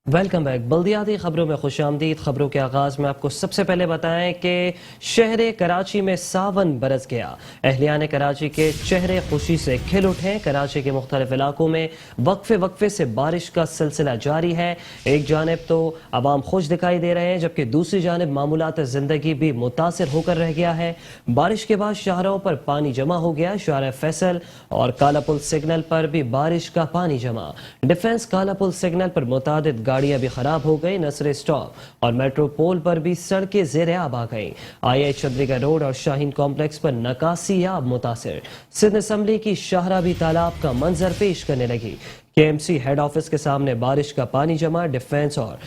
Welcome back. बल्दियाती खबरों में खुशामदीद। खबरों के आगाज में आपको सबसे पहले बताएं कि शहर कराची में सावन बरस गया। अहलियान कराची के चेहरे खुशी से खिल उठे। कराची के मुख्तलिफ इलाकों में वक्फे वक्फे से बारिश का सिलसिला जारी है। एक जानिब तो अवाम खुश दिखाई दे रहे हैं, जबकि दूसरी जानिब मामूलात जिंदगी भी मुतासिर होकर रह गया है। बारिश के बाद शाहराहों पर पानी जमा हो गया। शाहरा फैसल और कालापुल सिग्नल पर भी बारिश का पानी जमा। डिफेंस कालापुल सिग्नल पर मुतादिद गाड़ियां भी खराब हो गई। नसर स्टॉप और मेट्रोपोल पर भी सड़कें ज़ेर-ए-आब आ गई। आई चंद्रिका रोड और शाहीन कॉम्प्लेक्स पर नकासी आब मुतासिर। सिंध असम्बली की शाहराबी तालाब का मंजर पेश करने लगी। केएमसी हेड ऑफिस के सामने बारिश का पानी जमा। डिफेंस और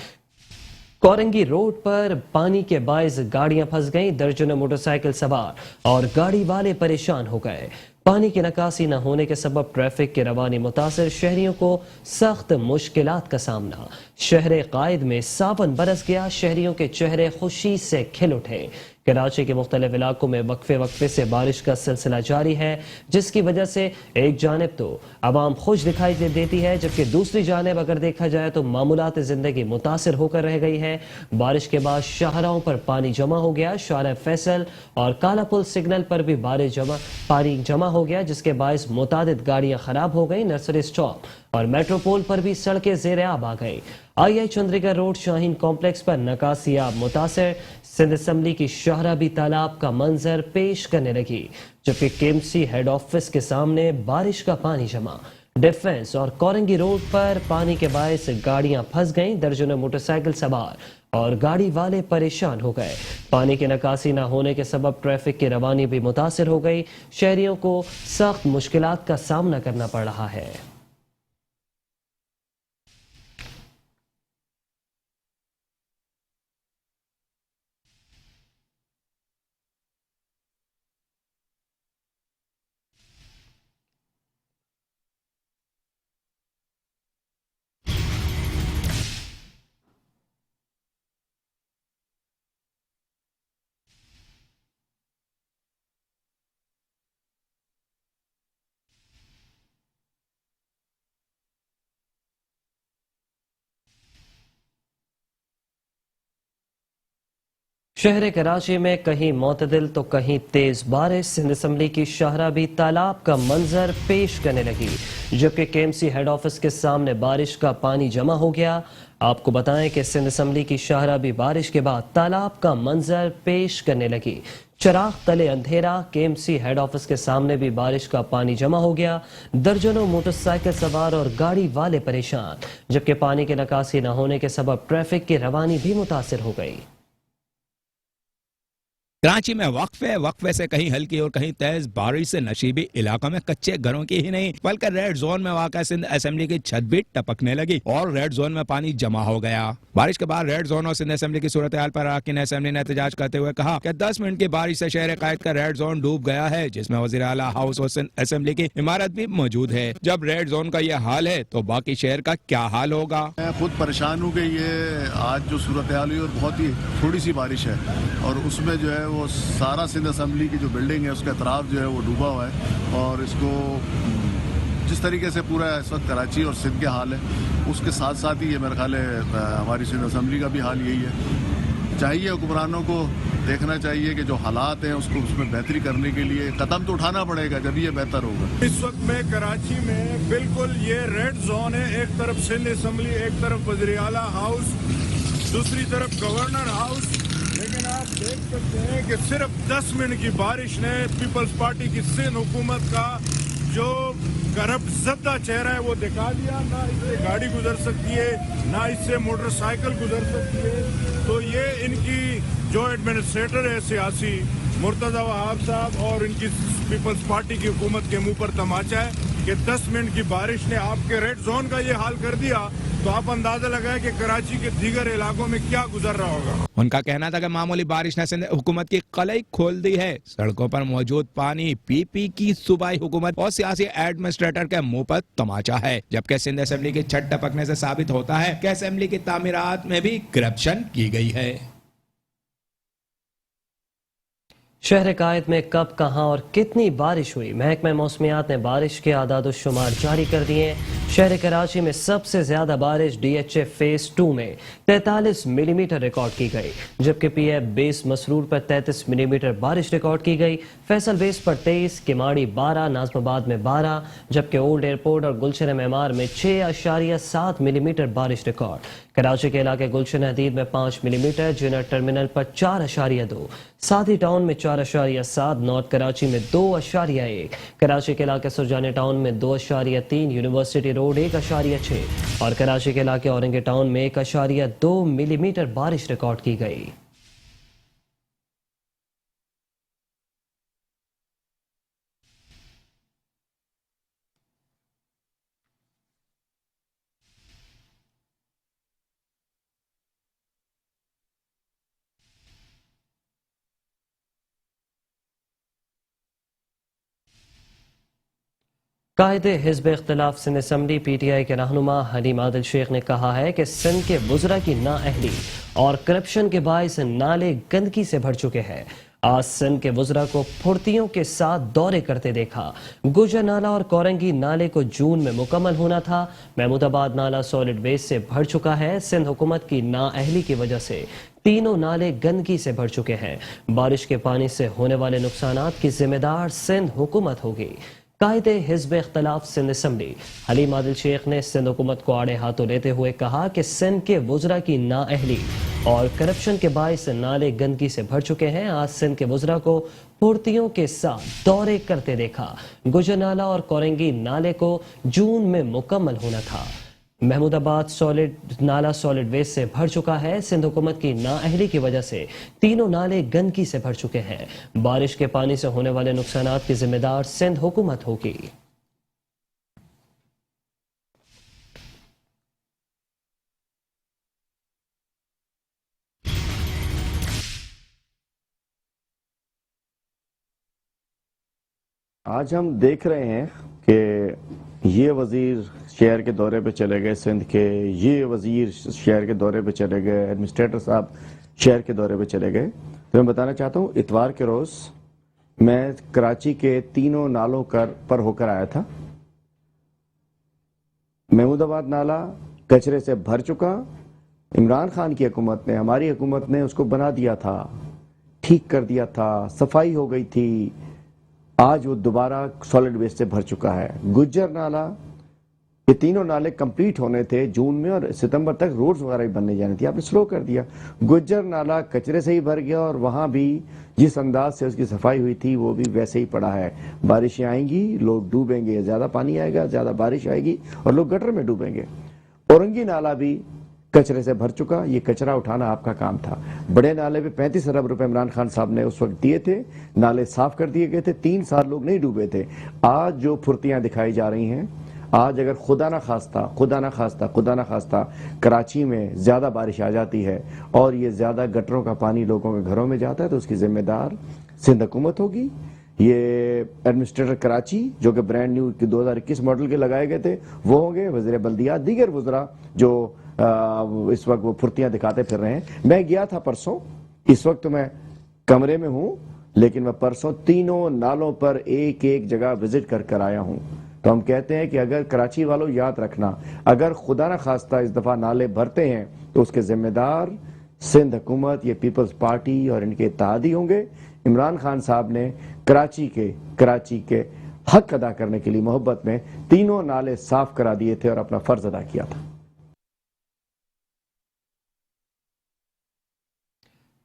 कोरंगी रोड पर पानी के बायस गाड़ियां फंस गईं। दर्जनों मोटरसाइकिल सवार और गाड़ी वाले परेशान हो गए। पानी की निकासी न होने के सबब ट्रैफिक की रवानी मुतासिर। शहरियों को सख्त मुश्किलात का सामना। शहर कायद में सावन बरस गया। शहरियों के चेहरे खुशी से खिल उठे। कराची के मुख्तलिफ इलाकों में वक्फे वक्फे से बारिश का सिलसिला जारी है, जिसकी वजह से एक जानिब तो अवाम खुश दिखाई देती है, जबकि दूसरी जानिब अगर देखा जाए तो मामूलात जिंदगी मुतासिर होकर रह गई है। बारिश के बाद शाहराहों पर पानी जमा हो गया। शाहरा फैसल और कालापुल सिग्नल पर भी पानी जमा हो गया, जिसके बायस मुतादिद गाड़ियां खराब हो गई। नर्सरी स्टॉप और मेट्रोपोल पर भी सड़कें ज़ेर-ए-आब आ गई। आई चंद्रिका रोड शाहीन कॉम्प्लेक्स पर नकासी आब मुतासिर। सिंध असम्बली की शाहराबी तालाब का मंजर पेश करने लगी, जबकि केएमसी हेड ऑफिस के सामने बारिश का पानी जमा। डिफेंस और कोरंगी रोड पर पानी के बायस गाड़ियां फंस गईं। दर्जनों मोटरसाइकिल सवार और गाड़ी वाले परेशान हो गए। पानी की निकासी न होने के सबब ट्रैफिक की रवानी भी मुतासिर हो गई। शहरियों को सख्त मुश्किलात का सामना करना पड़ रहा है। शहर कराची में कहीं मोतदिल तो कहीं तेज बारिश। सिंध असम्बली की शाहराबी तालाब का मंजर पेश करने लगी, जबकि केएमसी हेड ऑफिस के सामने बारिश का पानी जमा हो गया। आपको बताएं कि सिंध असम्बली की शाहराबी बारिश के बाद तालाब का मंजर पेश करने लगी। चराग तले अंधेरा। केएमसी हेड ऑफिस के सामने भी बारिश का पानी जमा हो गया। दर्जनों मोटरसाइकिल सवार और गाड़ी वाले परेशान, जबकि पानी की निकासी न होने के सबब ट्रैफिक की रवानी भी मुतासिर हो गई। कराची में वक्फे वक्फे से कहीं हल्की और कहीं तेज बारिश से नशीबी इलाकों में कच्चे घरों की ही नहीं बल्कि रेड जोन में वाक़ा सिंध असेंबली की छत भी टपकने लगी और रेड जोन में पानी जमा हो गया। बारिश के बाद रेड जोन और सिंध असेंबली की सूरत हाल पर अरकान असेंबली ने एहतजाज करते हुए कहा कि 10 मिनट की बारिश से शहर कायद का रेड जोन डूब गया है, जिसमें वज़ीर आला हाउस और सिंध असेंबली की इमारत भी मौजूद है। जब रेड जोन का यह हाल है तो बाकी शहर का क्या हाल होगा। मैं खुद परेशान हूँ कि ये आज जो सूरत हाल हुई और बहुत ही थोड़ी सी बारिश है और उसमें जो है वो सारा सिंध असम्बली की जो बिल्डिंग है उसका अतराफ जो है वो डूबा हुआ है। और इसको जिस तरीके से पूरा इस वक्त कराची और सिंध के हाल है, उसके साथ साथ ही ये मेरे ख्याल है हमारी सिंध असम्बली का भी हाल यही है। चाहिए हुक्मरानों को देखना चाहिए कि जो हालात हैं उसको उसमें बेहतरी करने के लिए कदम तो उठाना पड़ेगा, जब ये बेहतर होगा। इस वक्त में कराची में बिल्कुल ये रेड जोन है। एक तरफ सिंध असम्बली, एक तरफ वज़ीर आला हाउस, दूसरी तरफ गवर्नर हाउस। लेकिन आप देख सकते हैं कि सिर्फ 10 मिनट की बारिश ने पीपल्स पार्टी की सिंध हुकूमत का जो करप्ट ज़द्दा चेहरा है वो दिखा दिया। ना इससे गाड़ी गुजर सकती है, ना इससे मोटरसाइकिल गुजर सकती है। तो ये इनकी जो एडमिनिस्ट्रेटर है सियासी मुर्तज़ा वहाब साहब और इनकी पीपल्स पार्टी की हुकूमत के मुंह पर तमाचा है कि 10 मिनट की बारिश ने आपके रेड जोन का ये हाल कर दिया। तो आप अंदाजा लगाए कि कराची के दीगर इलाकों में क्या गुजर रहा होगा। उनका कहना था कि मामूली बारिश ने सिंध हुकूमत की कलई खोल दी है। सड़कों पर मौजूद पानी पीपी की सूबाई हुकूमत और सियासी एडमिनिस्ट्रेटर के मुंह पर तमाचा है, जबकि सिंध असेंबली की छत टपकने से साबित होता है कि असेंबली की तामीरात में भी करप्शन की गई है। शहर कायद में कब, कहां और कितनी बारिश हुई, महकमा मौसमियात ने बारिश के आदाद शुमार जारी कर दिए। शहर कराची में सबसे ज्यादा बारिश DHA फेज 2 में 43 मिलीमीटर रिकॉर्ड की गई, जबकि PF बेस मसरूर पर 33 मिलीमीटर बारिश रिकॉर्ड की गई। फैसल बेस पर 23, किमाड़ी 12, नाजमाबाद में 12, जबकि ओल्ड एयरपोर्ट और गुलशन मेमार में 6.7 मिलीमीटर बारिश रिकॉर्ड। कराची के इलाके गुलशन हदीद में 5 मिलीमीटर, जिनर टर्मिनल पर 4.2, सादी टाउन में 4.7, नॉर्थ कराची में 2.1, कराची के इलाके सुरजानी टाउन में 2.3, यूनिवर्सिटी रोड 1.6 और कराची के इलाके औरंगे टाउन में 1.2 मिलीमीटर बारिश रिकॉर्ड की गई। कायदे हिज़्ब इख्तिलाफ सिंध असम्बली PTI के रहनुमा हलीम आदिल शेख ने कहा है कि सिंध के वुज़रा की नाअहली और करप्शन के बायस नाले गंदगी से भर चुके हैं। आज सिंध के वुज़रा को फुर्तियों के साथ दौरे करते देखा। गुजर नाला और कोरंगी नाले को जून में मुकम्मल होना था। महमूदाबाद नाला सॉलिड वेस्ट से भर चुका है। सिंध हुकूमत की नाअहली की वजह से तीनों नाले गंदगी से भर चुके हैं। बारिश के पानी से होने वाले नुकसानात की जिम्मेदार सिंध हुकूमत होगी। कायदे हिज़्ब इख्तिलाफ सिंध असम्बली हलीम आदिल शेख ने सिंध हुकूमत को आड़े हाथों लेते हुए कहा कि सिंध के वुज़रा की नाअहली और करप्शन के बायस नाले गंदगी से भर चुके हैं। आज सिंध के वुज़रा को फुर्तियों के साथ दौरे करते देखा। गुजर नाला और कोरंगी नाले को जून में मुकम्मल होना था। महमूदाबाद नाला सॉलिड वेस्ट से भर चुका है। सिंध हुकूमत की नाअहली की वजह से तीनों नाले गंदगी से भर चुके हैं। बारिश के पानी से होने वाले नुकसानात की जिम्मेदार सिंध हुकूमत होगी। आज हम देख रहे हैं कि ये वजीर शहर के दौरे पे चले गए सिंध के, ये वजीर शहर के दौरे पे चले गए, एडमिनिस्ट्रेटर साहब शहर के दौरे पे चले गए। तो मैं बताना चाहता हूँ, इतवार के रोज़ मैं कराची के तीनों नालों पर होकर आया था। महमूदाबाद नाला कचरे से भर चुका। इमरान खान की हुकूमत ने, हमारी हुकूमत ने उसको बना दिया था, ठीक कर दिया था, सफाई हो गई थी। आज वो दोबारा सॉलिड वेस्ट से भर चुका है। गुज्जर नाला, ये तीनों नाले कंप्लीट होने थे जून में और सितंबर तक रोड्स वगैरह भी बनने जाने थी, आपने स्लो कर दिया। गुज्जर नाला कचरे से ही भर गया और वहाँ भी जिस अंदाज से उसकी सफाई हुई थी वो भी वैसे ही पड़ा है। बारिशें आएंगी, लोग डूबेंगे, ज़्यादा पानी आएगा, ज़्यादा बारिश आएगी और लोग गटर में डूबेंगे। औरंगी नाला भी कचरे से भर चुका। ये कचरा उठाना आपका काम था। बड़े नाले पे 35 अरब रुपए इमरान खान साहब ने उस वक्त दिए थे, नाले साफ कर दिए गए थे, 3 साल लोग नहीं डूबे थे। आज जो फुर्तियां दिखाई जा रही हैं, आज अगर खुदा ना खास्ता कराची में ज्यादा बारिश आ जाती है और ये ज्यादा गटरों का पानी लोगों के घरों में जाता है तो उसकी जिम्मेदार सिंध हुकूमत होगी। ये एडमिनिस्ट्रेटर कराची जो कि ब्रांड न्यू 2021 मॉडल के लगाए गए थे वो होंगे, वज़ीर बल्दियात, दीगर वज़रा जो इस वक्त वो फुर्तियां दिखाते फिर रहे हैं। मैं गया था परसों, इस वक्त तो मैं कमरे में हूं, लेकिन मैं परसों तीनों नालों पर एक एक जगह विजिट कर आया हूं। तो हम कहते हैं कि अगर कराची वालों याद रखना, अगर खुदा न खास्ता इस दफा नाले भरते हैं तो उसके जिम्मेदार सिंध हुकूमत, ये पीपल्स पार्टी और इनके इत्तेहादी होंगे। इमरान खान साहब ने कराची के हक अदा करने के लिए मोहब्बत में तीनों नाले साफ करा दिए थे और अपना फर्ज अदा किया था।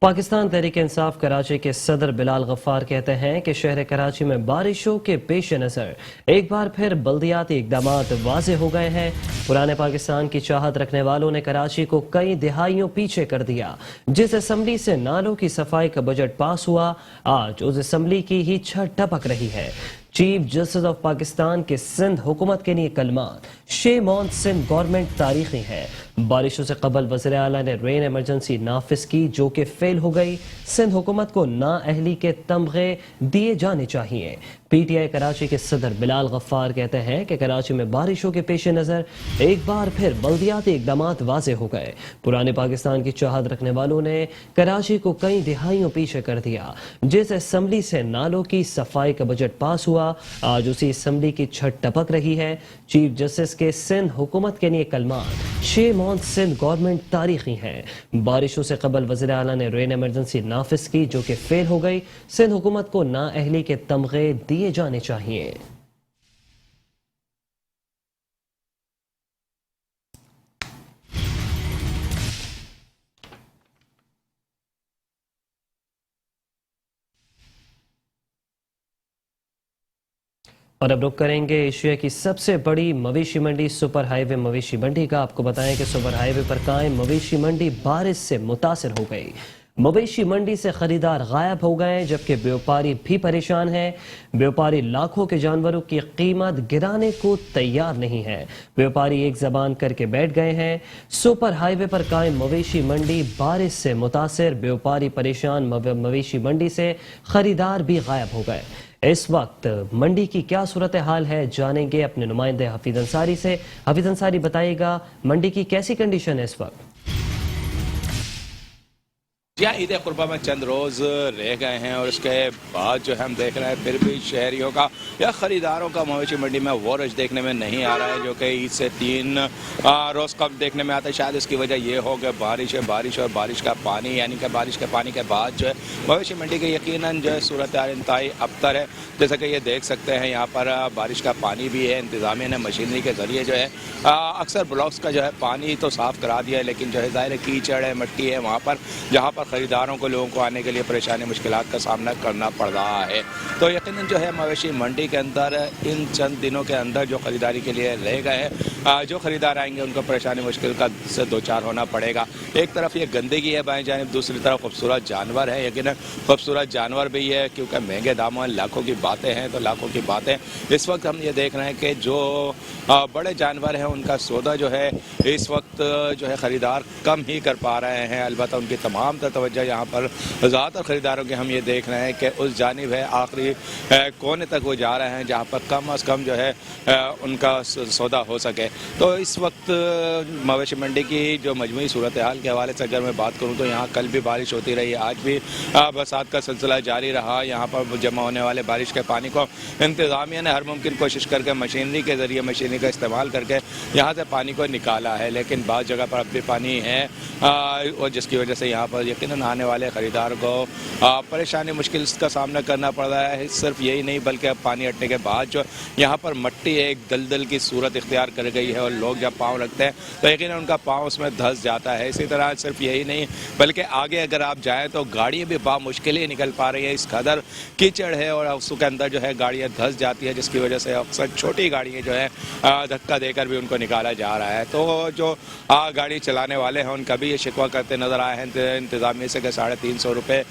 पाकिस्तान तहरीक इंसाफ कराची के सदर बिलाल गफ्फार कहते हैं कि शहर कराची में बारिशों के पेश नज़र एक बार फिर बल्दियाती इक़दामात वाज़ेह हो गए हैं। पुराने पाकिस्तान की चाहत रखने वालों ने कराची को कई दिहाइयों पीछे कर दिया। जिस असम्बली से नालों की सफाई का बजट पास हुआ, आज उस असम्बली की ही छत टपक रही है। चीफ जस्टिस ऑफ पाकिस्तान के सिंध हुकूमत के लिए कलमात, शेम ऑन सिंध गवर्नमेंट तारीखी है। बारिशों से कबल वज़ीर आला ने रेन इमरजेंसी नाफिज की जो कि फेल हो गई। सिंध हुकूमत को नाअहली के तमगे दिए जाने चाहिए। PTI कराची के सदर बिलाल गफ्फार कहते हैं कि कराची में बारिशों के पेश नज़र एक बार फिर बल्दियाती इक़दामात वाज़ेह हो गए। पुराने पाकिस्तान की चाहत रखने वालों ने कराची को कई दिहाइयों पीछे कर दिया। जिस असम्बली से नालों की सफाई का बजट पास हुआ, आज उसी असम्बली की छत टपक रही है। चीफ जस्टिस के सिंध हुकूमत के लिए कलमात शेम ऑन सिंध गवर्नमेंट तारीखी है। बारिशों से कबल वज़ीर आला ने रेन एमरजेंसी नाफिज की, जो कि फेल हो गई। सिंध हुकूमत को नाअहली के तमगे दिए जाने चाहिए। और अब रुक करेंगे एशिया की सबसे बड़ी मवेशी मंडी सुपर हाईवे मवेशी मंडी का। आपको बताएं कि सुपर हाईवे पर कायम मवेशी मंडी बारिश से मुतासिर हो गई। मवेशी मंडी से खरीदार गायब हो गए, जबकि व्यापारी भी परेशान हैं। व्यापारी लाखों के जानवरों की कीमत गिराने को तैयार नहीं है। व्यापारी एक जबान करके बैठ गए हैं। सुपर हाईवे पर कायम मवेशी मंडी बारिश से मुतासिर, व्यापारी परेशान, मवेशी मंडी से खरीदार भी गायब हो गए। इस वक्त मंडी की क्या सूरत हाल है, जानेंगे अपने नुमाइंदे हफीज अंसारी से। हफीज अंसारी, बताइएगा मंडी की कैसी कंडीशन है इस वक्त? जी हाँ, ईद कुर्बा में चंद रोज़ रह गए हैं और उसके बाद जो है हम देख रहे हैं फिर भी शहरियों का या ख़रीदारों का मवेशी मंडी में वो रश देखने में नहीं आ रहा है जो कि ईद से 3 रोज़ कब देखने में आता है। शायद इसकी वजह ये हो कि बारिश है, बारिश और बारिश का पानी, यानी कि बारिश के पानी के बाद जो है मवेशी मंडी की यकीनन जो है सूरत इंतहाई अबतर है। जैसा कि ये देख सकते हैं यहाँ पर बारिश का पानी भी है। इंतज़ामिया ने मशीनरी के ज़रिए जो है अक्सर ब्लॉक्स का जो है पानी तो साफ़ करा दिया है, लेकिन जो है ज़ाहिर कीचड़ है, मिट्टी है वहाँ पर, जहाँ पर ख़रीदारों को, लोगों को आने के लिए परेशानी मुश्किलात का सामना करना पड़ रहा है। तो यकीनन जो है मवेशी मंडी के अंदर इन चंद दिनों के अंदर जो ख़रीदारी के लिए रह गए हैं, जो ख़रीदार आएंगे उनको परेशानी मुश्किल का से दो चार होना पड़ेगा। एक तरफ ये गंदगी है बाएं जानिब, दूसरी तरफ खूबसूरत जानवर है। यकीनन खूबसूरत जानवर भी है क्योंकि महंगे दामों, लाखों की बातें हैं, तो लाखों की बातें। इस वक्त हम ये देख रहे हैं कि जो बड़े जानवर हैं उनका सौदा जो है इस वक्त जो है ख़रीदार कम ही कर पा रहे हैं। अलबत्ता उनकी तमाम तवज्जो यहाँ पर ज़्यादातर ख़रीदारों के हम ये देख रहे हैं कि उस जानिब है, आखिरी कोने तक वो जा रहे हैं जहाँ पर कम अज़ कम जो है उनका सौदा हो सके। तो इस वक्त मवेशी मंडी की जो मजमूई सूरत हाल के हवाले से अगर मैं बात करूँ तो यहाँ कल भी बारिश होती रही, आज भी बरसात का सिलसिला जारी रहा। यहाँ पर जमा होने वाले बारिश के पानी को इंतज़ामिया ने हर मुमकिन कोशिश करके मशीनरी के ज़रिए, मशीनरी का इस्तेमाल करके यहाँ से पानी को निकाला है, लेकिन बाज़ जगह पर अब भी पानी है और जिसकी वजह से यहाँ पर यकीनन आने वाले ख़रीदार को परेशानी, मुश्किल का सामना करना पड़ रहा है। सिर्फ यही नहीं बल्कि अब पानी हटने के बाद जो यहाँ पर मट्टी एक दलदल की सूरत इख्तियार कर गई है और लोग जब पाँव रखते हैं तो यकीनन उनका पाँव उसमें धंस जाता है। इसी तरह सिर्फ यही नहीं बल्कि आगे अगर आप जाएँ तो गाड़ियाँ भी मुश्किल ही निकल पा रही है। इस कदर कीचड़ है और उसके अंदर जो है गाड़ियाँ धंस जाती है, जिसकी वजह से अक्सर छोटी गाड़ियाँ जो है धक्का देकर भी उनको निकाला जा रहा है। तो जो गाड़ी चलाने वाले हैं उनका भी ये शिकवा करते नज़र आए हैं इंतज़ामिया से कि 350 रुपये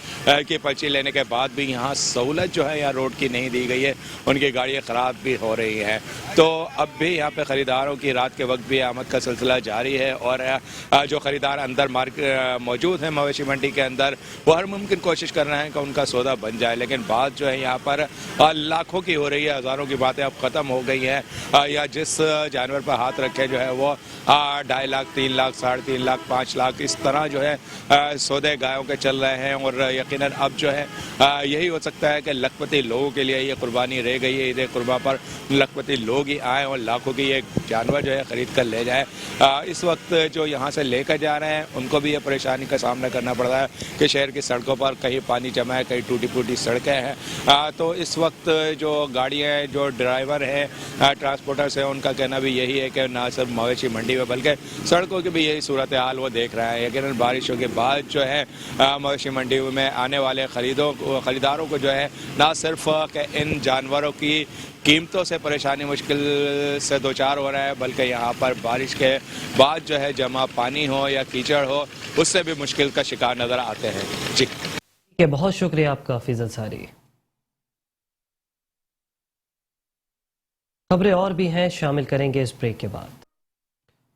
की पर्ची लेने के बाद भी यहाँ सहूलत जो है यहाँ रोड की नहीं दी गई है, उनकी गाड़ियाँ ख़राब भी हो रही हैं। तो अब भी यहाँ पे ख़रीदारों की रात के वक्त भी आमद का सिलसिला जारी है और जो ख़रीदार अंदर मार्केट मौजूद हैं मवेशी मंडी के अंदर, वो हर मुमकिन कोशिश कर रहे हैं कि उनका सौदा बन जाए। लेकिन बात जो है यहाँ पर लाखों की हो रही है, हज़ारों की बातें अब ख़त्म हो गई हैं। या जिस जानवर पर हाथ रखे जो है वो 2.5 लाख, 3 लाख, 3.5 लाख, 5 लाख इस तरह जो है सौदे गायों के चल रहे हैं। और यकीनन अब जो है यही हो सकता है कि लखपति लोगों के लिए ये कुर्बानी रह गई है। ईद कुर्बा पर लखपति लोग ही आएँ और लाखों की ये जानवर जो है ख़रीद कर ले जाए। इस वक्त जो यहाँ से लेकर जा रहे हैं उनको भी ये परेशानी का सामना करना पड़ रहा है कि शहर की सड़कों पर कहीं पानी जमा है, कहीं टूटी फूटी सड़कें हैं। तो इस वक्त जो गाड़ियाँ, जो ड्राइवर हैं, ट्रांसपोर्टर्स हैं, उनका कहना भी यही है कि ना सिर्फ मवेशी मंडी में बल्कि सड़कों की भी यही सूरत हाल वो देख रहा है। यकीनन बारिशों के बाद जो है मवेशी मंडी में आने वाले ख़रीदारों को जो है ना सिर्फ इन जानवरों की कीमतों से परेशानी मुश्किल से दो चार हो रहा है, बल्कि यहाँ पर बारिश के बाद जो है जमा पानी हो या कीचड़ हो उससे भी मुश्किल का शिकार नज़र आते हैं। जी बहुत शुक्रिया आपका हफीज अंसारी। खबरें और भी हैं, शामिल करेंगे इस ब्रेक के बाद।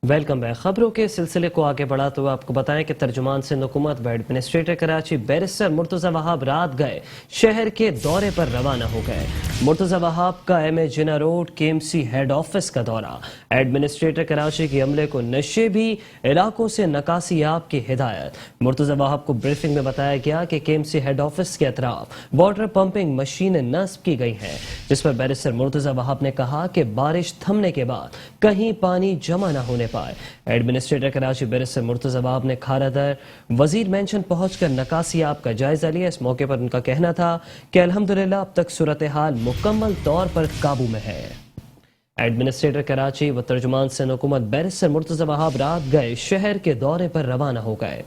Welcome back. खबरों के सिलसिले को आगे बढ़ाते हुए आपको बताएं कि तर्जुमान सिंध हुकूमत व एडमिनिस्ट्रेटर कराची बैरिस्टर मुर्तज़ा वहाब रात गए शहर के दौरे पर रवाना हो गए। मुर्तज़ा वहाब का M A Jinnah road KMC head office का दौरा, एडमिनिस्ट्रेटर कराची के अमले को नशेबी इलाकों से नकासी याब की हिदायत। मुर्तज़ा वहाब को ब्रीफिंग में बताया गया कि KMC हेड ऑफिस के अतराफ वाटर पंपिंग मशीनें नस्ब की गई हैं, जिस पर बैरिस्टर मुर्तज़ा वहाब ने कहा कि बारिश थमने के बाद कहीं पानी जमा न होने पाए। एडमिनिस्ट्रेटर कराची बैरिस्टर मुर्तज़ा वहाब ने खारादर वजीर मेंशन पहुंचकर नकासी याब का जायजा लिया। इस मौके पर उनका कहना था कि अल्हम्दुलिल्लाह अब तक सूरत हाल मुकम्मल तौर पर काबू में है। एडमिनिस्ट्रेटर कराची व तर्जुमान सिंध हुकूमत बैरिस्टर मुर्तज़ा वहाब रात गए शहर के दौरे पर रवाना हो गए।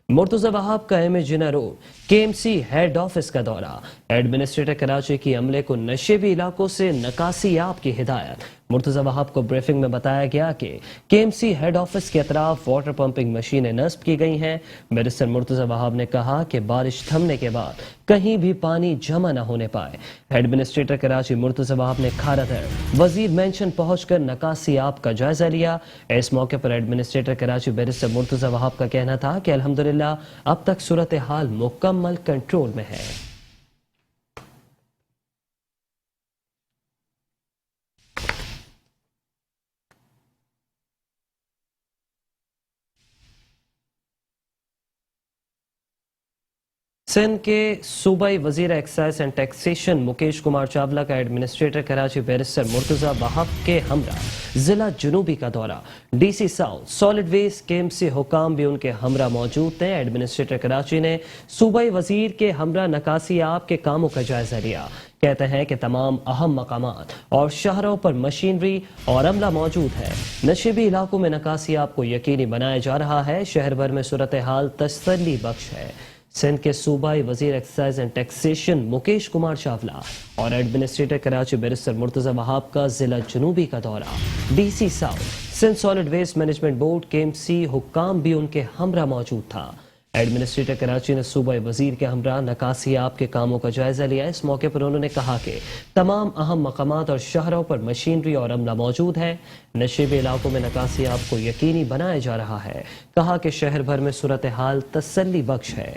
मुर्तज़ा वहाब का M A Jinnah road KMC head office का दौरा, एडमिनिस्ट्रेटर कराची की अमले को नशेबी इलाकों से नकासी याब की हिदायत। मुर्तज़ा वहाब को ब्रीफिंग में बताया गया कि KMC हेड ऑफिस के अतराफ वाटर पंपिंग मशीनें नस्ब की गई हैं। बैरिस्टर मुर्तज़ा वहाब ने कहा कि बारिश थमने के बाद कहीं भी पानी जमा न होने पाए। एडमिनिस्ट्रेटर कराची मुर्तज़ा वहाब ने खारादर वजीर मेंशन पहुंचकर नकासी याब का जायजा लिया। इस मौके पर एडमिनिस्ट्रेटर कराची बैरिस्टर मुर्तज़ा वहाब का कहना था कि अल्हम्दुलिल्लाह अब तक सूरत हाल मुकम्मल कंट्रोल में है। सिंध के सूबाई वजीर excise and taxation Mukesh Kumar Chawla का एडमिनिस्ट्रेटर कराची बैरिस्टर मुर्तज़ा वहाब के हमरा जिला जुनूबी का दौरा, DC south solid waste KMC हुकाम भी उनके हमरा मौजूद थे। एडमिनिस्ट्रेटर कराची ने सूबाई वजीर के हमरा नकासी याब के कामों का जायजा लिया। कहते हैं कि तमाम अहम मकामात और शहरों पर मशीनरी और अमला मौजूद है। नशेबी इलाकों में नकासी याब को यकीनी बनाया जा रहा है। शहर भर में सूरत हाल तसल्ली बख्श है। सिंध के सूबाई वजीर excise and taxation Mukesh Kumar Chawla और एडमिनिस्ट्रेटर कराची बैरिस्टर मुर्तज़ा वहाब का जिला जुनूबी का दौरा, DC south Sindh solid waste management board KMC हुक्काम भी उनके हमरा मौजूद था। एडमिनिस्ट्रेटर कराची ने सूबाई वजीर के हमरा नकासी याब के कामों का जायजा लिया। इस मौके पर उन्होंने कहा कि तमाम अहम मकामात और शहरों पर मशीनरी और अमला मौजूद है। नशेबी इलाकों में नकासी याब को यकीनी बनाया जा रहा है। कहा कि शहर भर में सूरत हाल तसल्ली बख्श है।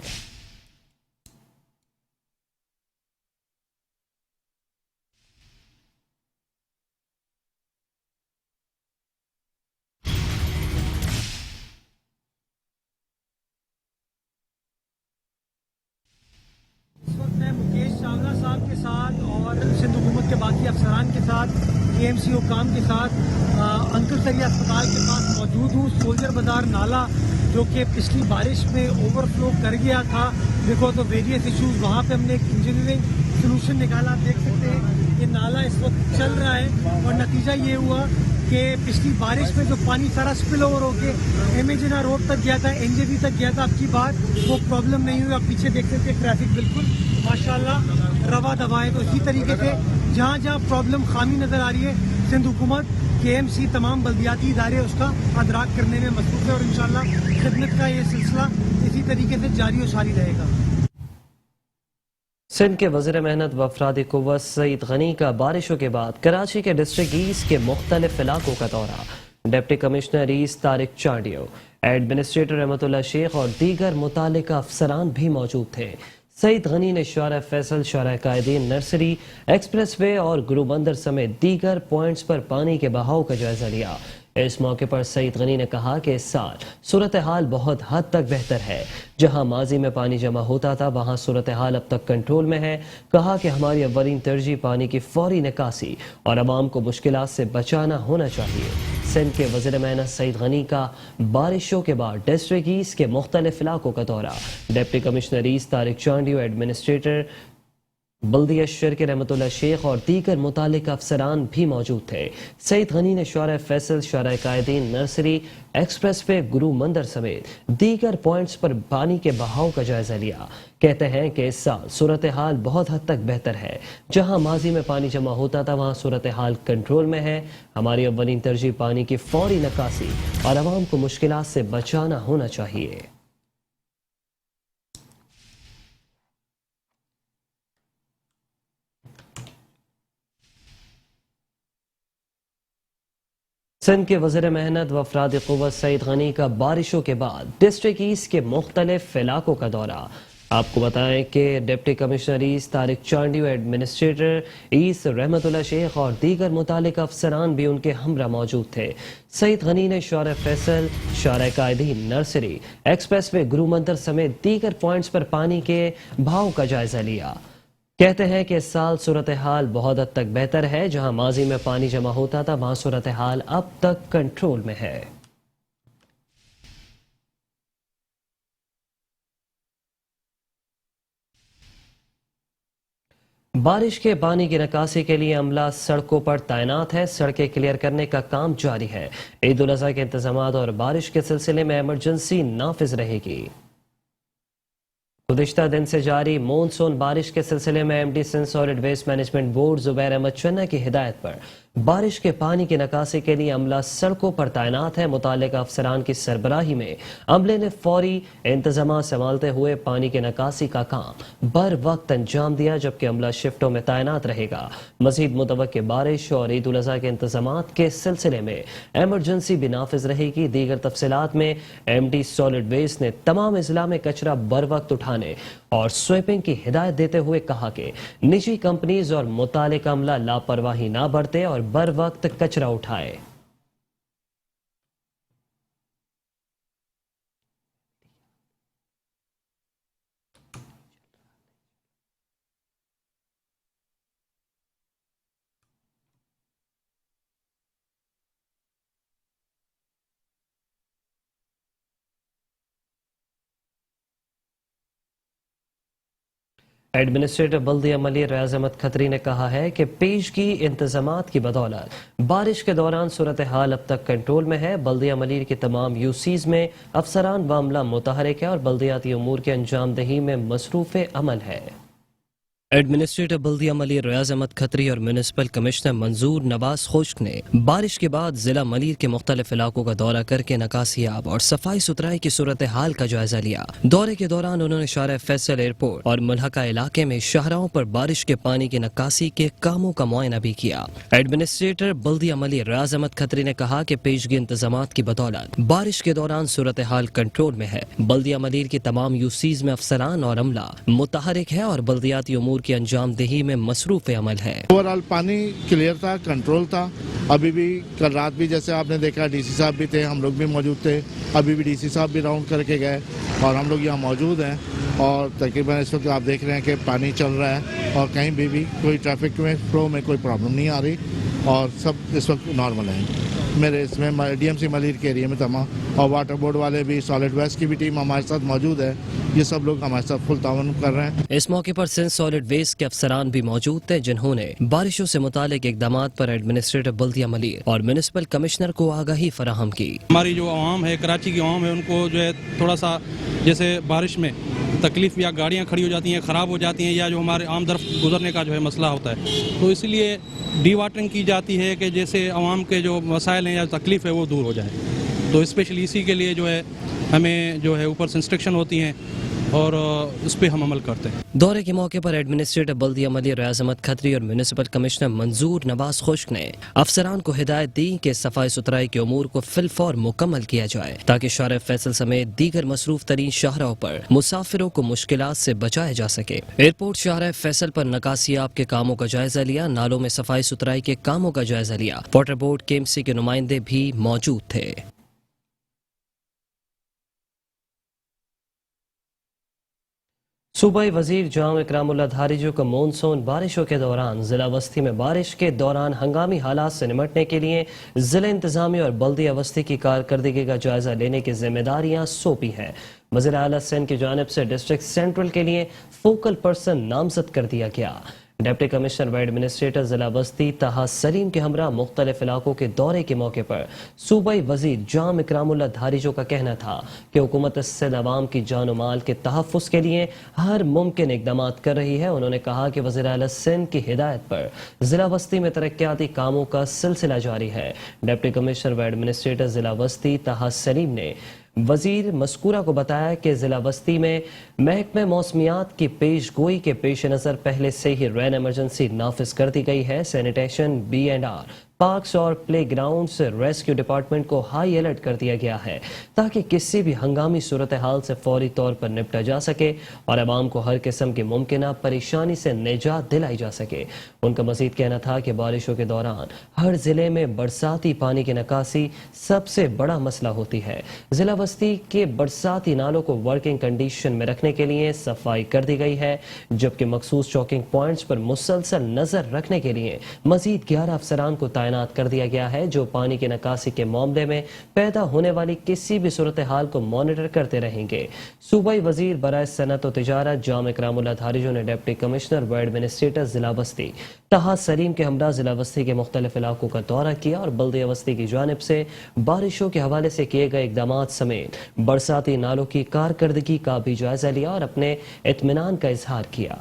इस वक्त मैं मुकेश चावला साहब के साथ और सिंध हुकूमत के बाकी अफसरान के साथ KMC हुकाम के साथ अंकल सरिया अस्पताल के पास मौजूद हूँ। सोल्जर बाजार नाला जो कि पिछली बारिश में ओवरफ्लो कर गया था, देखो तो वेरियस इश्यूज, वहाँ पे हमने एक इंजीनियरिंग सोल्यूशन निकाला। आप देख सकते हैं ये नाला इस वक्त चल रहा है और नतीजा ये हुआ कि पिछली बारिश में जो पानी सारा स्पिल ओवर होके एम ए जिना रोड तक गया था, NJB तक गया था, अब की बार वो प्रॉब्लम नहीं हुई। आप पीछे देख सकते हैं ट्रैफिक बिल्कुल माशाल्लाह रवा दवा है। तो इसी तरीके से जहाँ जहाँ प्रॉब्लम खामी नज़र आ रही है, सिंध हुकूमत KMC तमाम बल्दियाती इदारे उसका अदराक करने में मसरूफ़ है और इंशाल्लाह खिदमत का ये सिलसिला इसी तरीके से जारी और सारी रहेगा। सिंध के वज़ीर मेहनत व अफरादी कुव्वत सईद गनी का बारिशों के बाद कराची के डिस्ट्रिक्ट ईस्ट के मुख्तलिफ इलाकों का दौरा, deputy commissioner east Tariq Chandio, administrator रहमतुल्लाह शेख और दीगर मुतालिका अफसरान भी मौजूद थे। सईद गनी ने शारा फैसल, शारा कायदीन, नर्सरी, एक्सप्रेस वे और गुरु बंदर समेत दीगर पॉइंट्स पर पानी के बहाव का जायजा लिया। इस मौके पर सईद गनी ने कहा कि इस साल सूरत हाल बहुत हद तक बेहतर है। जहां माजी में पानी जमा होता था वहां सूरत हाल अब तक कंट्रोल में है। कहा कि हमारी अव्वलीन तरजीह पानी की फौरी निकासी और आवाम को मुश्किलात से बचाना होना चाहिए। सिंध के वज़ीर मेहनत सईद गनी का बारिशों के बाद डिस्ट्रिक्ट ईस्ट के मुख्तलिफ इलाकों का दौरा, deputy commissioner east Tariq Chandio, administrator बल्दिया शर के रहमतुल्लाह शेख और दीगर मुतालिका अफसरान भी मौजूद थे। सईद गनी ने शारा फैसल, शारा कायदीन, नर्सरी, एक्सप्रेस वे, गुरु मंदिर समेत दीगर पॉइंट्स पर पानी के बहाव का जायजा लिया। कहते हैं कि इस साल सूरत हाल बहुत हद तक बेहतर है। जहां माजी में पानी जमा होता था वहां सूरत हाल कंट्रोल में है। हमारी अव्वलीन तरजीह पानी की फौरी निकासी और आवाम को मुश्किलात से बचाना होना चाहिए। سندھ کے وزیر محنت و افراد قوت سعید غنی کا بارشوں کے بعد ڈسٹرکٹ ایسٹ کے مختلف علاقوں کا دورہ۔ آپ کو بتائیں کہ deputy commissioner east Tariq Chandio, administrator east Rahmat Ullah شیخ اور دیگر متعلقہ افسران بھی ان کے ہمراہ موجود تھے۔ سعید غنی نے شارع فیصل، شارع قائدین، نرسری، ایکسپریس وے، گرو مندر سمیت دیگر پوائنٹس پر پانی کے بہاؤ کا جائزہ لیا۔ کہتے ہیں کہ اس سال صورتحال بہت حد تک بہتر ہے، جہاں ماضی میں پانی جمع ہوتا تھا وہاں صورتحال اب تک کنٹرول میں ہے۔ بارش کے پانی کی نکاسی کے لیے عملہ سڑکوں پر تعینات ہے، سڑکیں کلیئر کرنے کا کام جاری ہے۔ عید الاضحیٰ کے انتظامات اور بارش کے سلسلے میں ایمرجنسی نافذ رہے گی۔ گزشتہ دن سے جاری مونسون بارش کے سلسلے میں M D Sindh solid waste management board Zubair Ahmed Channa کی ہدایت پر بارش کے پانی کی نکاسی کے لیے عملہ سڑکوں پر تعینات ہے۔ متعلقہ افسران کی سربراہی میں عملے نے فوری انتظامات سنبھالتے ہوئے پانی کی نکاسی کا کام بر وقت انجام دیا، جبکہ عملہ شفٹوں میں تعینات رہے گا۔ مزید متوقع بارش اور عید الاضحیٰ کے انتظامات کے سلسلے میں ایمرجنسی بھی نافذ رہے گی۔ دیگر تفصیلات میں ایم ڈی سالڈ ویسٹ نے تمام اضلاع میں کچرا بر وقت اٹھانے اور سویپنگ کی ہدایت دیتے ہوئے کہا کہ نجی کمپنیز اور متعلقہ عملہ لاپرواہی نہ برتے اور بر وقت کچرا اٹھائے۔ ایڈمنسٹریٹر بلدیہ ملی ریاض احمد کھتری نے کہا ہے کہ پیشگی انتظامات کی بدولت بارش کے دوران صورتحال اب تک کنٹرول میں ہے۔ بلدیہ ملی کے تمام یو سیز میں افسران و عملہ متحرک ہے اور بلدیاتی امور کے انجام دہی میں مصروف عمل ہے۔ ایڈمنسٹریٹر بلدیہ ملی ریاض احمد کھتری اور میونسپل کمشنر منظور نواز خشک نے بارش کے بعد ضلع ملیر کے مختلف علاقوں کا دورہ کر کے نکاسی آب اور صفائی ستھرائی کی صورتحال کا جائزہ لیا۔ دورے کے دوران انہوں نے شارع فیصل ایئرپورٹ اور ملحقہ علاقے میں شاہراہوں پر بارش کے پانی کی نکاسی کے کاموں کا معائنہ بھی کیا۔ ایڈمنسٹریٹر بلدیہ ملی ریاض احمد کھتری نے کہا کہ پیشگی انتظامات کی بدولت بارش کے دوران صورتحال کنٹرول میں ہے۔ بلدیہ ملیر کی تمام یو سیز میں افسران اور عملہ متحرک ہے اور بلدیاتی امور کی انجام دہی میں مصروف عمل ہے۔ اوورآل پانی کلیئر تھا، کنٹرول تھا۔ ابھی بھی کل رات بھی جیسے آپ نے دیکھا ڈی سی صاحب بھی تھے، ہم لوگ بھی موجود تھے، ابھی بھی ڈی سی صاحب بھی راؤنڈ کر کے گئے اور ہم لوگ یہاں موجود ہیں اور تقریباً اس وقت آپ دیکھ رہے ہیں کہ پانی چل رہا ہے اور کہیں بھی کوئی ٹریفک میں فلو میں کوئی پرابلم نہیں آ رہی اور سب اس وقت نارمل ہیں۔ میرے اس میں ڈی ایم سی ملیر کے ایریے میں تمام اور واٹر بورڈ والے بھی، سالڈ ویسٹ کی بھی ٹیم ہمارے ساتھ موجود ہے، یہ سب لوگ ہمارے ساتھ فل تعاون کر رہے ہیں۔ اس موقع پر سندھ سالڈ ویسٹ کے افسران بھی موجود تھے، جنہوں نے بارشوں سے متعلق اقدامات پر ایڈمنسٹریٹر بلدیہ ملیر اور میونسپل کمشنر کو آگاہی فراہم کی۔ ہماری جو عوام ہے، کراچی کی عوام ہے، ان کو جو ہے تھوڑا سا جیسے بارش میں تکلیف یا گاڑیاں کھڑی ہو جاتی ہیں، خراب ہو جاتی ہیں، یا جو ہمارے عام طرف گزرنے کا جو ہے مسئلہ ہوتا ہے، تو اس لیے ڈی واٹرنگ کی جاتی ہے کہ جیسے عوام کے جو مسائل ہیں یا تکلیف ہے وہ دور ہو جائے۔ تو اسپیشلی اسی کے لیے جو ہے ہمیں جو ہے اوپر سے انسٹرکشن ہوتی ہیں اور اس پہ ہم عمل کرتے ہیں۔ دورے کے موقع پر ایڈمنسٹریٹر بلدیہ ملی ریاض احمد کھتری اور میونسپل کمشنر منظور نواز خشک نے افسران کو ہدایت دی کہ صفائی ستھرائی کے امور کو فی الفور مکمل کیا جائے تاکہ شارع فیصل سمیت دیگر مصروف ترین شاہراہوں پر مسافروں کو مشکلات سے بچایا جا سکے۔ ایئرپورٹ شارع فیصل پر نکاسی آب کے کاموں کا جائزہ لیا، نالوں میں صفائی ستھرائی کے کاموں کا جائزہ لیا۔ واٹر بورڈ کے ایم سی کے نمائندے بھی موجود تھے۔ صوبائی وزیر جام اکرام اللہ دھاریجو کا مونسون بارشوں کے دوران ضلع وسطی میں بارش کے دوران ہنگامی حالات سے نمٹنے کے لیے ضلع انتظامیہ اور بلدیہ وسطی کی کارکردگی کا جائزہ لینے کی ذمہ داریاں سونپی ہیں۔ وزیر اعلیٰ سندھ کی جانب سے ڈسٹرکٹ سینٹرل کے لیے فوکل پرسن نامزد کر دیا گیا۔ ڈپٹی کمشنر و ایڈمنسٹریٹر ضلع وسطی طاہا سلیم کے ہمراہ مختلف علاقوں کے دورے کے موقع پر صوبائی وزیر جام اکرام اللہ دھاریجو کا کہنا تھا کہ حکومت سندھ عوام کی جان و مال کے تحفظ کے لیے ہر ممکن اقدامات کر رہی ہے۔ انہوں نے کہا کہ وزیر اعلیٰ سندھ کی ہدایت پر ضلع وسطی میں ترقیاتی کاموں کا سلسلہ جاری ہے۔ ڈپٹی کمشنر و ایڈمنسٹریٹر ضلع وسطی طاہا سلیم نے وزیر مذکورہ کو بتایا کہ ضلع وسطی میں محکمہ موسمیات کی پیش گوئی کے پیش نظر پہلے سے ہی رین ایمرجنسی نافذ کر دی گئی ہے۔ Sanitation, B and R, parks اور پلے گراؤنڈ سے ریسکیو ڈپارٹمنٹ کو ہائی الرٹ کر دیا گیا ہے تاکہ کسی بھی ہنگامی صورتحال سے فوری طور پر نپٹا جا سکے اور عوام کو ہر قسم کی ممکنہ پریشانی سے نجات دلائی جا سکے۔ ان کا مزید کہنا تھا کہ بارشوں کے دوران ہر ضلع میں برساتی پانی کی نکاسی سب سے بڑا مسئلہ ہوتی ہے۔ ضلع وسطی کے برساتی نالوں کو ورکنگ کنڈیشن میں رکھنے کے لیے صفائی کر دی گئی ہے، جبکہ مخصوص چوکنگ پوائنٹس پر مسلسل نظر رکھنے کے لیے مزید 11 افسران کو تعینات کر دیا گیا ہے جو پانی کی نکاسی کے معاملے میں پیدا ہونے والی کسی بھی صورتحال کو مانیٹر کرتے رہیں گے۔ صوبائی وزیر برائے صنعت و تجارت جام اکرام اللہ دھاریجو نے ڈپٹی کمشنر و ایڈمنسٹریٹر ضلع وسطی طہا سلیم کے ہمراہ ضلع وسطی کے مختلف علاقوں کا دورہ کیا اور بلدیہ وسطی کی جانب سے بارشوں کے حوالے سے کیے گئے اقدامات سمیت برساتی نالوں کی کارکردگی کا بھی جائزہ لیا اور اپنے اطمینان کا اظہار کیا۔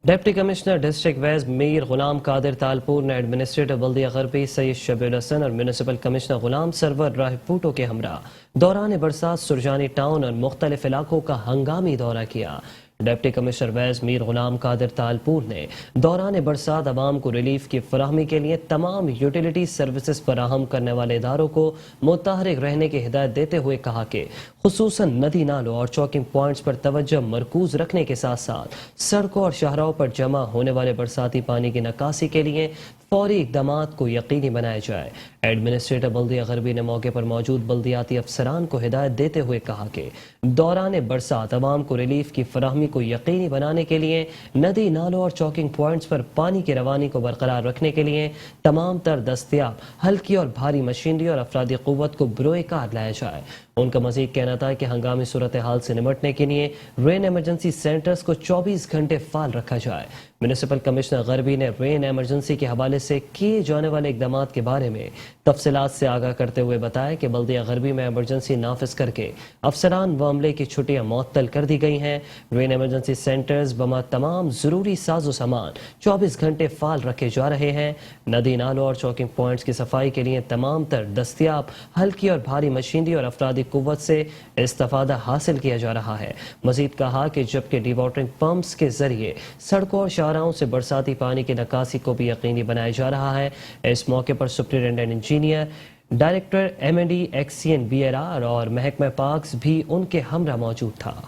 ڈپٹی کمشنر ڈسٹرکٹ ویسٹ میر غلام قادر تالپور نے ایڈمنسٹریٹر بلدیہ غربی سید شبیر حسن اور میونسپل کمشنر غلام سرور راہ پوٹو کے ہمراہ دوران برسات سرجانی ٹاؤن اور مختلف علاقوں کا ہنگامی دورہ کیا۔ ڈپٹی کمشنر ویس میر غلام قادر تالپور نے دوران برسات عوام کو ریلیف کی فراہمی کے لیے تمام یوٹیلیٹی سروسز فراہم کرنے والے اداروں کو متحرک رہنے کی ہدایت دیتے ہوئے کہا کہ خصوصاً ندی نالوں اور چوکنگ پوائنٹس پر توجہ مرکوز رکھنے کے ساتھ ساتھ سڑکوں اور شاہراہوں پر جمع ہونے والے برساتی پانی کی نکاسی کے لیے فوری اقدامات کو یقینی بنایا جائے۔ ایڈمنسٹریٹر بلدیہ غربی نے موقع پر موجود بلدیاتی افسران کو ہدایت دیتے ہوئے کہا کہ دوران برسات عوام کو ریلیف کی فراہمی کو یقینی بنانے کے لیے ندی نالوں اور چوکنگ پوائنٹس پر پانی کی روانی کو برقرار رکھنے کے لیے تمام تر دستیاب ہلکی اور بھاری مشینری اور افرادی قوت کو بروئے کار لایا جائے۔ ان کا مزید کہنا تھا کہ ہنگامی صورتحال سے نمٹنے کے لیے رین ایمرجنسی سینٹرز کو 24 گھنٹے فعال رکھا جائے۔ میونسپل کمشنر غربی نے رین ایمرجنسی کے حوالے سے کیے جانے والے اقدامات کے بارے میں تفصیلات سے آگاہ کرتے ہوئے بتایا کہ بلدیہ غربی میں ایمرجنسی نافذ کر کے افسران و عملے کی چھٹیاں معطل کر دی گئی ہیں۔ رین ایمرجنسی سینٹرز بما تمام ضروری ساز و سامان 24 گھنٹے فعال رکھے جا رہے ہیں۔ ندی نالوں اور چوکنگ پوائنٹس کی صفائی کے لیے تمام تر دستیاب ہلکی اور بھاری مشینری اور افرادی قوت سے استفادہ حاصل کیا جا رہا ہے۔ مزید کہا کہ جبکہ ڈی واٹرنگ پمپس کے ذریعے سڑکوں اور شاہراہوں سے برساتی پانی کی نکاسی کو بھی یقینی بنایا جا رہا ہے۔ اس موقع پر superintendent engineer director M&E XEN BRR اور محکمہ پارکس بھی ان کے ہمراہ موجود تھا۔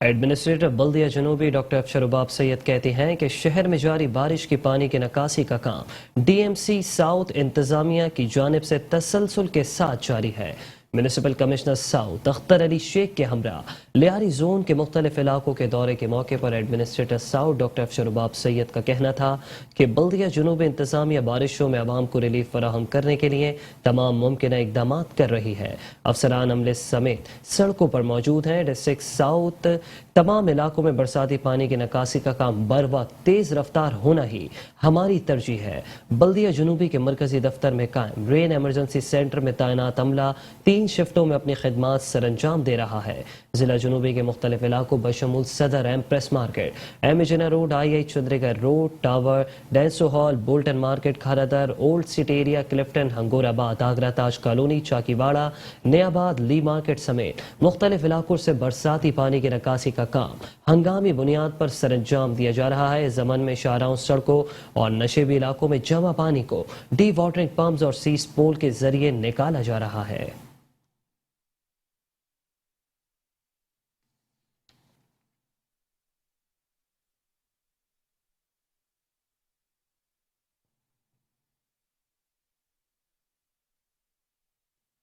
ایڈمنسٹریٹر بلدیہ جنوبی ڈاکٹر افشر عباب سید کہتی ہیں کہ شہر میں جاری بارش کی پانی کی نکاسی کا کام DMC ساؤتھ انتظامیہ کی جانب سے تسلسل کے ساتھ جاری ہے۔ میونسپل کمشنر ساؤتھ اختر علی شیخ کے ہمراہ لیاری زون کے مختلف علاقوں کے دورے کے موقع پر ایڈمنسٹریٹر ساؤتھ ڈاکٹر افشر عباب سید کا کہنا تھا کہ بلدیہ جنوبی انتظامیہ بارشوں میں عوام کو ریلیف فراہم کرنے کے لیے تمام ممکنہ اقدامات کر رہی ہے۔ افسران عملے سمیت سڑکوں پر موجود ہیں۔ ڈسٹرکٹ ساؤتھ تمام علاقوں میں برساتی پانی کی نکاسی کا کام بر وقت تیز رفتار ہونا ہی ہماری ترجیح ہے۔ بلدیہ جنوبی کے مرکزی دفتر میں قائم رین ایمرجنسی سینٹر میں تعینات عملہ 3 شفٹوں میں اپنی خدمات سر انجام دے رہا ہے۔ ضلع جنوبی کے مختلف علاقوں بشمول Saddar Empress market, M A Jinnah road, IH Chundrigar road, tower, Denso hall, Bolton market, Kharadar, old city area, Clifton, ہنگور آباد، آگرہ تاج کالونی، چاکی واڑہ، نیا آباد، لی مارکیٹ سمیت مختلف علاقوں سے برساتی پانی کی نکاسی کا کام ہنگامی بنیاد پر سر انجام دیا جا رہا ہے۔ ضمن میں شاہراہوں، سڑکوں اور نشیبی علاقوں میں جمع پانی کو ڈی واٹرنگ پمپس اور سیس پول کے ذریعے نکالا جا رہا ہے۔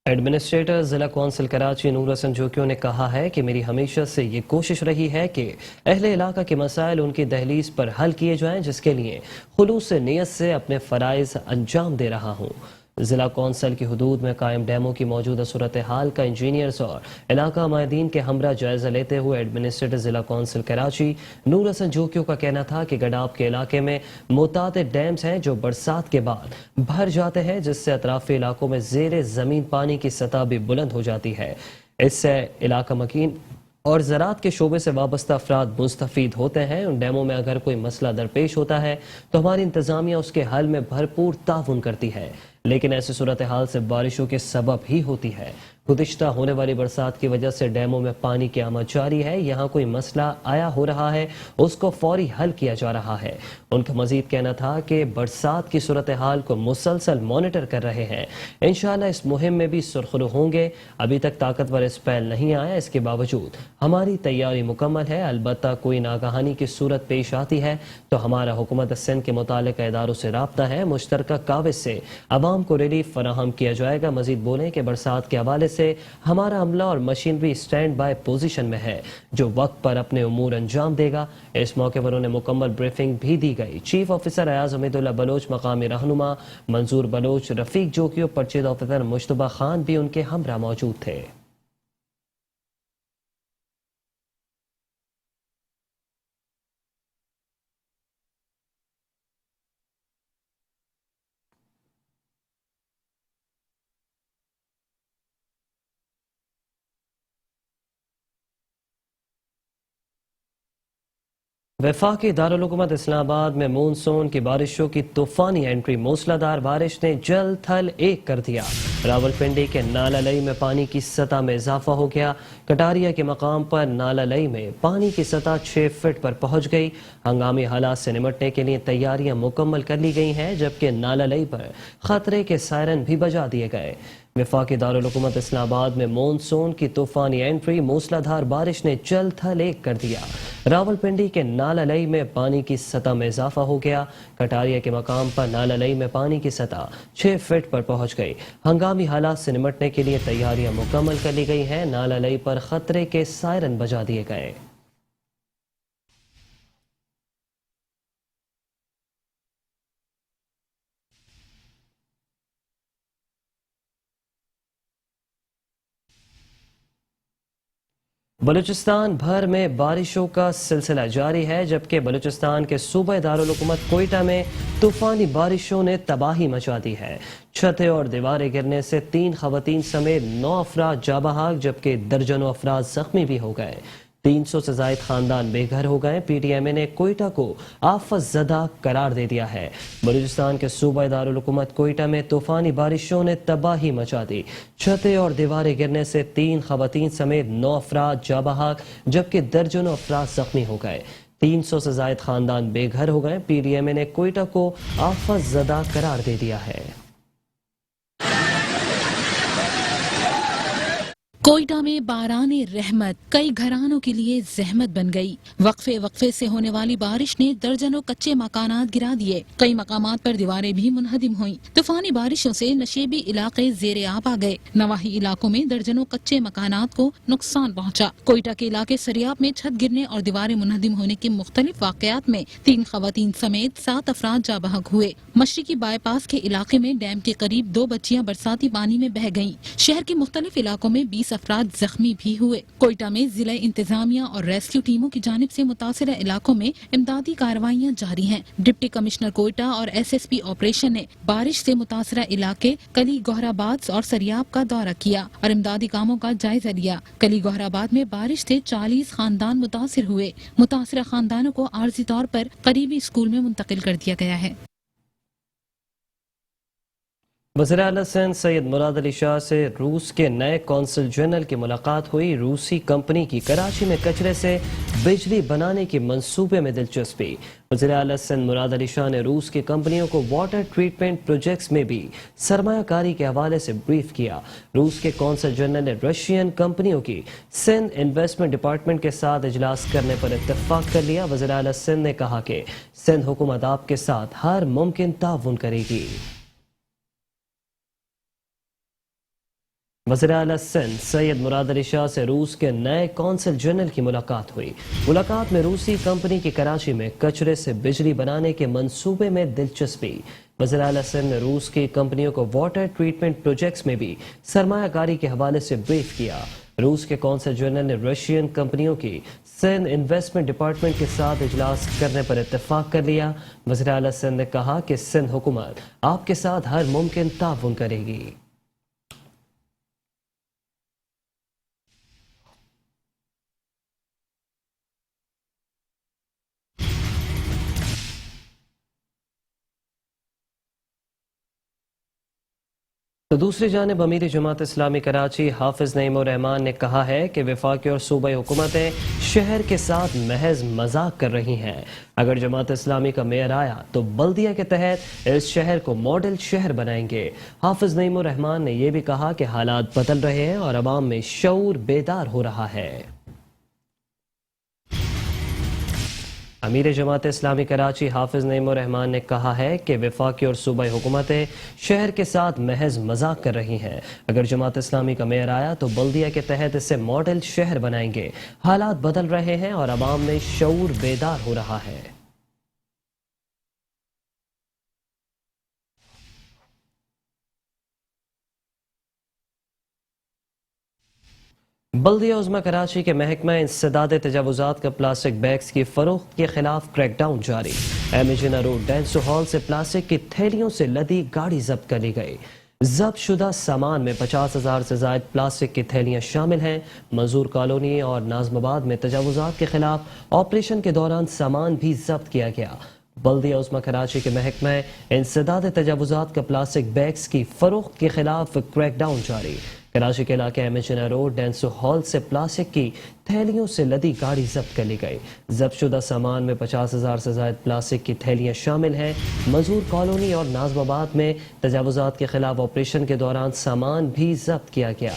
ایڈمنسٹریٹر ضلع کونسل کراچی نور حسن جوکیو نے کہا ہے کہ میری ہمیشہ سے یہ کوشش رہی ہے کہ اہل علاقہ کے مسائل ان کی دہلیز پر حل کیے جائیں، جس کے لیے خلوص نیت سے اپنے فرائض انجام دے رہا ہوں۔ ضلع کونسل کی حدود میں قائم ڈیموں کی موجودہ صورتحال کا انجینئرز اور علاقہ ماہدین کے ہمراہ جائزہ لیتے ہوئے ایڈمنسٹریٹر ضلع کونسل کراچی نور حسن جوکیو کا کہنا تھا کہ گڈاب کے علاقے میں متعدد ڈیمز ہیں جو برسات کے بعد بھر جاتے ہیں، جس سے اطرافی علاقوں میں زیر زمین پانی کی سطح بھی بلند ہو جاتی ہے۔ اس سے علاقہ مکین اور زراعت کے شعبے سے وابستہ افراد مستفید ہوتے ہیں. ان ڈیموں میں اگر کوئی مسئلہ درپیش ہوتا ہے تو ہماری انتظامیہ اس کے حل میں بھرپور تعاون کرتی ہے، لیکن ایسی صورتحال سے بارشوں کے سبب ہی ہوتی ہے. گزشتہ ہونے والی برسات کی وجہ سے ڈیموں میں پانی کی آمد جاری ہے. یہاں کوئی مسئلہ آیا ہو رہا ہے، اس کو فوری حل کیا جا رہا ہے. ان کا مزید کہنا تھا کہ برسات کی صورتحال کو مسلسل مانیٹر کر رہے ہیں. انشاءاللہ اس مہم میں بھی سرخرو ہوں گے. ابھی تک طاقتور اسپیل نہیں آیا، اس کے باوجود ہماری تیاری مکمل ہے. البتہ کوئی ناگہانی کی صورت پیش آتی ہے تو ہمارا حکومت سندھ کے متعلقہ اداروں سے رابطہ ہے. مشترکہ کاوش سے عوام کو ریلیف فراہم کیا جائے گا. مزید بولیں کہ برسات کے حوالے سے ہمارا عملہ اور مشینری سٹینڈ بائی پوزیشن میں ہے جو وقت پر اپنے امور انجام دے گا. اس موقع پر انہیں مکمل بریفنگ بھی دی گئی. چیف آفیسر ایاز امید اللہ بلوچ، مقامی رہنما منظور بلوچ، رفیق جوکیو، پرچیز آفیسر مشتبہ خان بھی ان کے ہمراہ موجود تھے. وفاقی دارالحکومت اسلام آباد میں مونسون کی بارشوں کی طوفانی انٹری. موسلا دھار بارش نے جل تھل ایک کر دیا. راولپنڈی کے نالہ لئی میں پانی کی سطح میں اضافہ ہو گیا. کٹاریا کے مقام پر نالہ لئی میں پانی کی سطح 6 فٹ پر پہنچ گئی. ہنگامی حالات سے نمٹنے کے لیے تیاریاں مکمل کر لی گئی ہیں، جبکہ نالہ لئی پر خطرے کے سائرن بھی بجا دیے گئے. وفاقی دارالحکومت اسلام آباد میں مونسون کی طوفانی انٹری. موسلا دھار بارش نے جل تھل ایک کر دیا. راولپنڈی کے نالہ لئی میں پانی کی سطح میں اضافہ ہو گیا. کٹاریا کے مقام پر نالہ لئی میں پانی کی سطح 6 فٹ پر پہنچ گئی. ہنگامی حالات سے نمٹنے کے لیے تیاریاں مکمل کر لی گئی ہیں. نالہ لئی پر خطرے کے سائرن بجا دیے گئے. بلوچستان بھر میں بارشوں کا سلسلہ جاری ہے، جبکہ بلوچستان کے صوبہ دارالحکومت کوئٹہ میں طوفانی بارشوں نے تباہی مچا دی ہے. چھتیں اور دیواریں گرنے سے 3 خواتین سمیت 9 افراد جاں بحق، جبکہ درجنوں افراد زخمی بھی ہو گئے. 300 سے زائد خاندان بے گھر ہو گئے. پی ٹی ایم اے نے کوئٹہ کو آفت زدہ قرار دے دیا ہے. بلوچستان کے صوبہ دارالحکومت کوئٹہ میں طوفانی بارشوں نے تباہی مچا دی. چھتیں اور دیواریں گرنے سے 3 خواتین سمیت 9 افراد جاں بحق، جبکہ درجنوں افراد زخمی ہو گئے. 300 سے زائد خاندان بے گھر ہو گئے. پی ڈی ایم اے نے کوئٹہ کو آفت زدہ قرار دے دیا ہے. کوئٹہ میں باران رحمت کئی گھرانوں کے لیے زحمت بن گئی. وقفے سے ہونے والی بارش نے درجنوں کچے مکانات گرا دیے. کئی مقامات پر دیواریں بھی منہدم ہوئیں. طوفانی بارشوں سے نشیبی علاقے زیر آب آ گئے. نواحی علاقوں میں درجنوں کچے مکانات کو نقصان پہنچا. کوئٹہ کے علاقے سریاب میں چھت گرنے اور دیواریں منہدم ہونے کے مختلف واقعات میں 3 خواتین سمیت 7 افراد جاں بحق ہوئے. مشرقی بائی پاس کے علاقے میں ڈیم کے قریب 2 بچیاں برساتی پانی میں بہہ گئیں. شہر کے مختلف علاقوں میں 20 افراد زخمی بھی ہوئے. کوئٹہ میں ضلع انتظامیہ اور ریسکیو ٹیموں کی جانب سے متاثرہ علاقوں میں امدادی کارروائیاں جاری ہیں. ڈپٹی کمشنر کوئٹہ اور ایس ایس پی آپریشن نے بارش سے متاثرہ علاقے کلی گوہرآباد اور سریاب کا دورہ کیا اور امدادی کاموں کا جائزہ لیا. کلی گوہرآباد میں بارش سے 40 خاندان متاثر ہوئے. متاثرہ خاندانوں کو عارضی طور پر قریبی اسکول میں منتقل کر دیا گیا ہے. وزیر اعلیٰ سندھ سید مراد علی شاہ سے روس کے نئے کونسل جنرل کی ملاقات ہوئی. روسی کمپنی کی کراچی میں کچرے سے بجلی بنانے کے منصوبے میں دلچسپی. وزیر اعلیٰ سندھ مراد علی شاہ نے روس کی کمپنیوں کو واٹر ٹریٹمنٹ پروجیکٹس میں بھی سرمایہ کاری کے حوالے سے بریف کیا. روس کے کونسل جنرل نے رشین کمپنیوں کی سندھ انویسٹمنٹ ڈپارٹمنٹ کے ساتھ اجلاس کرنے پر اتفاق کر لیا. وزیر اعلیٰ سندھ نے کہا کہ سندھ حکومت آپ کے ساتھ ہر ممکن تعاون کرے گی. وزیر اعلیٰ سندھ سید مراد علی شاہ سے روس کے نئے کونسل جنرل کی ملاقات ہوئی. ملاقات میں روسی کمپنی کی کراچی میں کچرے سے بجلی بنانے کے منصوبے میں دلچسپی. وزیر اعلیٰ سندھ نے روس کی کمپنیوں کو واٹر ٹریٹمنٹ پروجیکٹس میں بھی سرمایہ کاری کے حوالے سے بریف کیا. روس کے کونسل جنرل نے رشین کمپنیوں کی سندھ انویسٹمنٹ ڈپارٹمنٹ کے ساتھ اجلاس کرنے پر اتفاق کر لیا. وزیر اعلیٰ سندھ نے کہا کہ سندھ حکومت آپ کے ساتھ ہر ممکن تعاون کرے گی. تو دوسری جانب امیر جماعت اسلامی کراچی حافظ نعیم الرحمان نے کہا ہے کہ وفاقی اور صوبائی حکومتیں شہر کے ساتھ محض مذاق کر رہی ہیں. اگر جماعت اسلامی کا میئر آیا تو بلدیہ کے تحت اس شہر کو ماڈل شہر بنائیں گے. حافظ نعیم الرحمان نے یہ بھی کہا کہ حالات بدل رہے ہیں اور عوام میں شعور بیدار ہو رہا ہے. امیر جماعت اسلامی کراچی حافظ نعیم الرحمان نے کہا ہے کہ وفاقی اور صوبائی حکومتیں شہر کے ساتھ محض مذاق کر رہی ہیں. اگر جماعت اسلامی کا میئر آیا تو بلدیہ کے تحت اسے ماڈل شہر بنائیں گے. حالات بدل رہے ہیں اور عوام میں شعور بیدار ہو رہا ہے. بلدیہ عظمی کراچی کے محکمہ انسداد تجاوزات کا پلاسٹک بیگز کی فروخت کے خلاف کریک ڈاؤن جاری. ایمیجنا روڈ ڈینسو ہال سے پلاسٹک کی تھیلیوں سے لدی گاڑی ضبط کر لی گئی. ضبط شدہ سامان میں 50,000 سے زائد پلاسٹک کی تھیلیاں شامل ہیں. مزدور کالونی اور ناظم آباد میں تجاوزات کے خلاف آپریشن کے دوران سامان بھی ضبط کیا گیا. بلدیہ عظمی کراچی کے محکمہ انسداد تجاوزات کا پلاسٹک بیگز کی فروخت کے خلاف کریک ڈاؤن جاری. کراچی کے علاقے ایمیجنا روڈ ڈینسو ہال سے پلاسٹک کی تھیلیوں سے لدی گاڑی ضبط کر لی گئی. ضبط شدہ سامان میں 50,000 سے زائد پلاسٹک کی تھیلیاں شامل ہیں. مزدور کالونی اور ناظم آباد میں تجاوزات کے خلاف آپریشن کے دوران سامان بھی ضبط کیا گیا.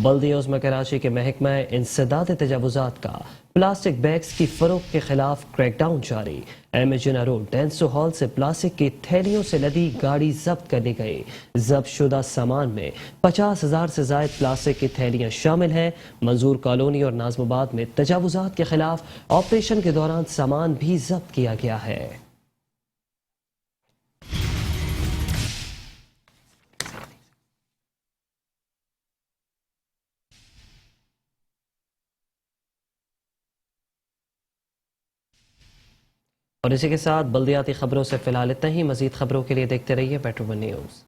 بلدیہ عظمی کراچی کے محکمہ انسداد تجاوزات کا پلاسٹک بیگز کی فروخت کے خلاف کریک ڈاؤن جاری. ایمیجنا روڈ ڈینسو ہال سے پلاسٹک کی تھیلیوں سے لدی گاڑی ضبط کر لی گئی. ضبط شدہ سامان میں 50,000 سے زائد پلاسٹک کی تھیلیاں شامل ہیں. منظور کالونی اور ناظم آباد میں تجاوزات کے خلاف آپریشن کے دوران سامان بھی ضبط کیا گیا ہے. اور اسی کے ساتھ بلدیاتی خبروں سے فی الحال اتنا ہی. مزید خبروں کے لیے دیکھتے رہیے پیٹرو ون نیوز.